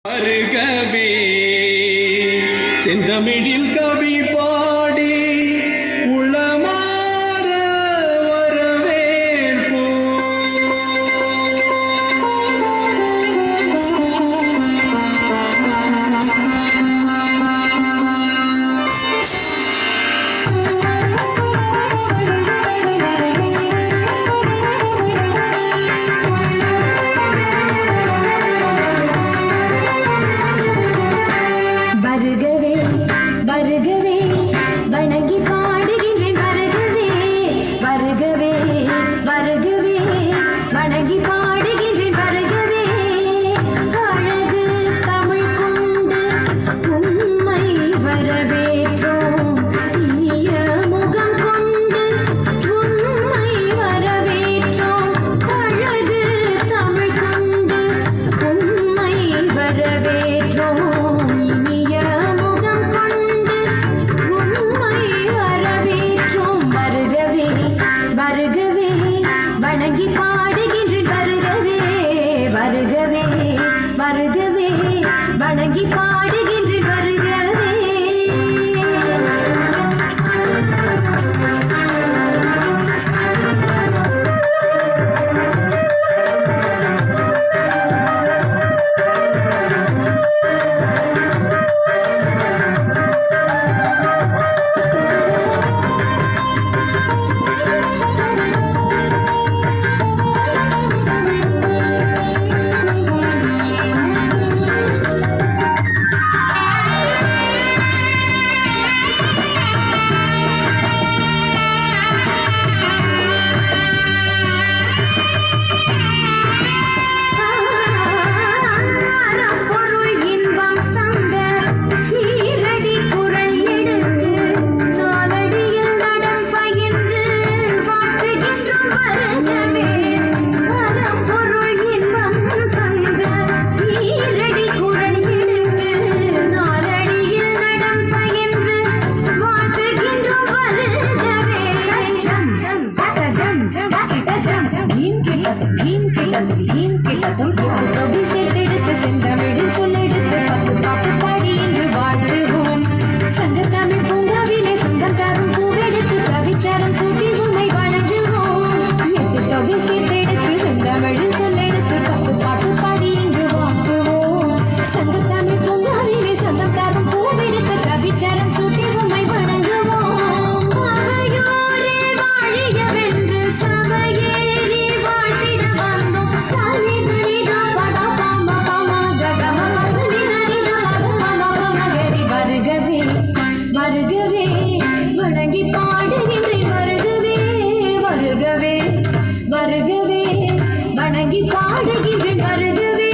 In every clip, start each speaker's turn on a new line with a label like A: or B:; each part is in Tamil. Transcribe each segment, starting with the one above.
A: வருகவே செந்தமிழில் கவி பாடி உளமாற வரவேற்போ
B: வருகவே வணங்கி பாடுகின்றேன் வருகவே வருகவே வணங்கி பாடுகின்றேன் வருகவே அழகு தமிழ் கொண்டு உண்மை வரவேற்றோம் இனிய முகம் கொண்டு உண்மை வரவேற்றோம் அழகு தமிழ் கொண்டு உண்மை வரவேற்றோம் வருகவே வணங்கி பாடுகின்றேன் வருகவே வருகவே வணங்கி பாடுகின்றேன் வருகவே சேர்த்தெடுத்து செந்தமிழில் சொல்லெடுத்து பத்து பாட்டு பாடி இங்கு வாழ்த்துவோம் சங்க தமிழ் பூங்காவிலே சொந்தம் தரும் பூவெடுத்து கவிச்சாரம் சூட்டி உண்மை வணங்குவோம் எட்டு தொகை சேர்த்தெடுத்து செந்தமிழில் சொல்லெடுத்து பத்து பாட்டு பாடி இங்கு வாழ்த்துவோம் சங்க தமிழ் பூங்காவிலே சொந்தம் தரும் பூவெடுத்து கவிச்சாரம் சூட்டி உண்மை வணங்குவோம் அவையோரே வாழியவென்று சபையேறி வாழ்த்திட வந்தோம் வருகவே வணங்கி பாடுகின்றேன் வருகவே வருகவே வணங்கி பாடுகின்றேன் வருகவே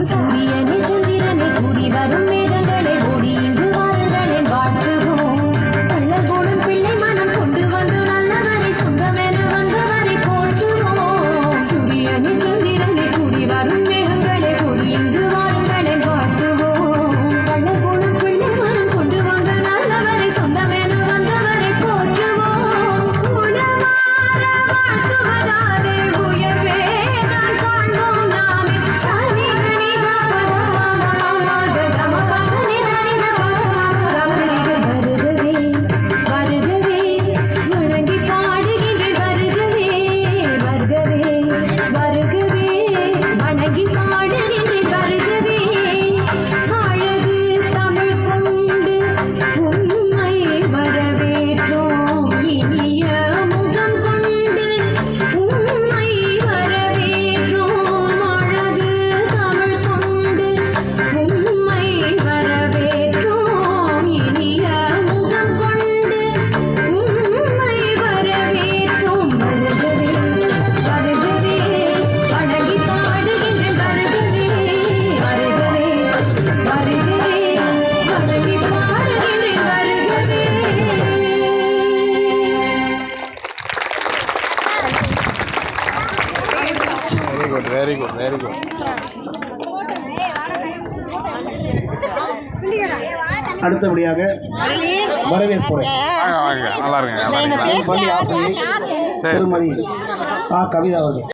B: சூரியனே சந்திரனே கூடி வரும் மேகங்களே ஓடி இங்கு வாருங்களே வாழ்த்துவோம் பள்ளல் போடும் பிள்ளை மனம் கொண்டு வந்து நல்லவரை சொந்தமென வந்தவரை போற்றுவோம் சூரியனே சந்திரனே கூடி வரும் மேகங்களே ஓடி இங்கு வாருங்களே வாழ்த்துவோம் பள்ளல் போடும் பிள்ளை மனம் கொண்டு வந்து நல்லவரை சொந்தமென வந்தவரை போற்றுவோம் உளமாற வாழ்த்துவதாலே உயர்வே நான் காண்போம் நாமே வருகவே
C: good very good very good.
D: அடுத்தபடியாக வரவேற்புரை
C: வாங்க நல்லா இருங்க நல்லா இருக்கீங்களா?
D: பள்ளி ஆசிரியர்
C: சரி
D: திருமதி கவிதா அவர்கள்.